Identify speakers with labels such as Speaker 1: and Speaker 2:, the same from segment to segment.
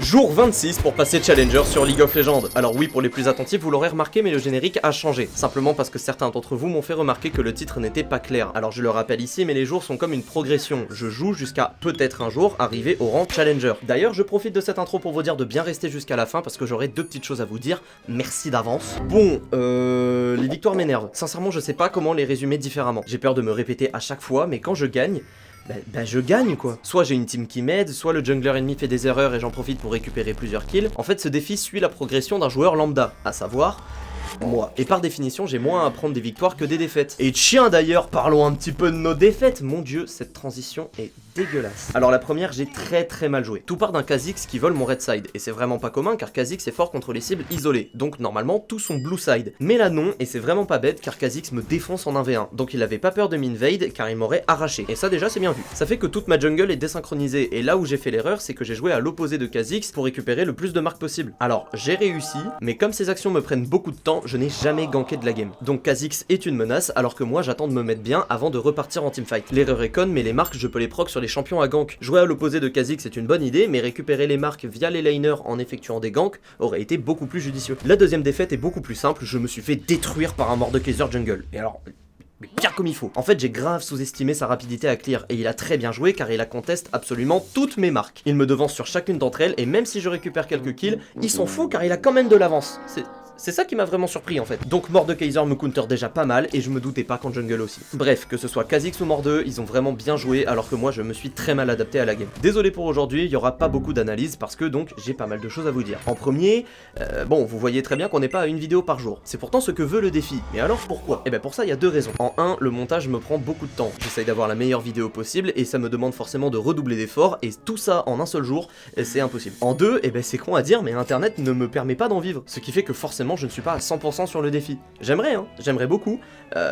Speaker 1: Jour 26 pour passer Challenger sur League of Legends. Alors oui, pour les plus attentifs, vous l'aurez remarqué, mais le générique a changé. Simplement parce que certains d'entre vous m'ont fait remarquer que le titre n'était pas clair. Alors je le rappelle ici, mais les jours sont comme une progression. Je joue jusqu'à peut-être un jour arriver au rang Challenger. D'ailleurs, je profite de cette intro pour vous dire de bien rester jusqu'à la fin parce que j'aurai deux petites choses à vous dire. Merci d'avance. Bon, les victoires m'énervent. Sincèrement, je sais pas comment les résumer différemment. J'ai peur de me répéter à chaque fois, mais quand je gagne, je gagne quoi. Soit j'ai une team qui m'aide, soit le jungler ennemi fait des erreurs et j'en profite pour récupérer plusieurs kills. En fait, ce défi suit la progression d'un joueur lambda, à savoir moi. Et par définition, j'ai moins à prendre des victoires que des défaites. Et tiens d'ailleurs, parlons un petit peu de nos défaites. Mon dieu, cette transition est dégueulasse. Alors la première, j'ai très mal joué. Tout part d'un Kha'Zix qui vole mon red side. Et c'est vraiment pas commun car Kha'Zix est fort contre les cibles isolées. Donc normalement, tout son blue side. Mais là non, et c'est vraiment pas bête car Kha'Zix me défonce en 1v1. Donc il avait pas peur de m'invade car il m'aurait arraché. Et ça déjà, c'est bien vu. Ça fait que toute ma jungle est désynchronisée. Et là où j'ai fait l'erreur, c'est que j'ai joué à l'opposé de Kha'Zix pour récupérer le plus de marques possible. Alors j'ai réussi, mais comme ces actions me prennent beaucoup de temps, je n'ai jamais ganké de la game. Donc Kha'Zix est une menace alors que moi j'attends de me mettre bien avant de repartir en teamfight. L'erreur est conne, mais les marques je peux les proc sur les champions à gank. Jouer à l'opposé de Kha'Zix c'est une bonne idée, mais récupérer les marques via les laners en effectuant des ganks aurait été beaucoup plus judicieux. La deuxième défaite est beaucoup plus simple, je me suis fait détruire par un Mordekaiser jungle. Et alors, mais bien comme il faut. En fait, j'ai grave sous-estimé sa rapidité à clear, et il a très bien joué car il a conteste absolument toutes mes marques. Il me devance sur chacune d'entre elles, et même si je récupère quelques kills, il s'en fout car il a quand même de l'avance. C'est ça qui m'a vraiment surpris en fait. Donc Mordekaiser me counter déjà pas mal et je me doutais pas qu'en jungle aussi. Bref, que ce soit Kha'Zix ou Morde, ils ont vraiment bien joué alors que moi je me suis très mal adapté à la game. Désolé pour aujourd'hui, il y aura pas beaucoup d'analyse parce que donc j'ai pas mal de choses à vous dire. En premier, bon vous voyez très bien qu'on n'est pas à une vidéo par jour. C'est pourtant ce que veut le défi. Mais alors pourquoi? Eh ben pour ça il y a deux raisons. En un, le montage me prend beaucoup de temps. J'essaye d'avoir la meilleure vidéo possible et ça me demande forcément de redoubler d'efforts et tout ça en un seul jour, c'est impossible. En deux, eh ben c'est con à dire mais internet ne me permet pas d'en vivre. Ce qui fait que forcément je ne suis pas à 100% sur le défi. J'aimerais, hein, j'aimerais beaucoup,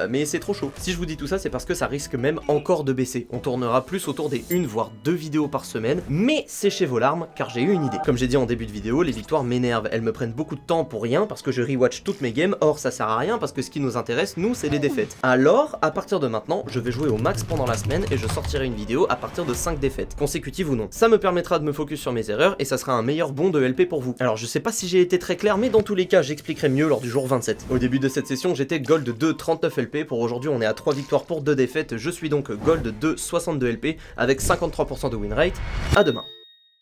Speaker 1: mais c'est trop chaud. Si je vous dis tout ça, c'est parce que ça risque même encore de baisser. On tournera plus autour des 1 voire 2 vidéos par semaine, mais séchez vos larmes, car j'ai eu une idée. Comme j'ai dit en début de vidéo, les victoires m'énervent. Elles me prennent beaucoup de temps pour rien, parce que je rewatch toutes mes games, or ça sert à rien, parce que ce qui nous intéresse, nous, c'est les défaites. Alors, à partir de maintenant, je vais jouer au max pendant la semaine, et je sortirai une vidéo à partir de 5 défaites, consécutives ou non. Ça me permettra de me focus sur mes erreurs, et ça sera un meilleur bond de LP pour vous. Alors, je sais pas si j'ai été très clair, mais dans tous les cas, j'expliquerai mieux lors du jour 27. Au début de cette session, j'étais gold 2 39 LP, pour aujourd'hui on est à 3 victoires pour 2 défaites, je suis donc gold 2 62 LP avec 53% de win rate. À demain.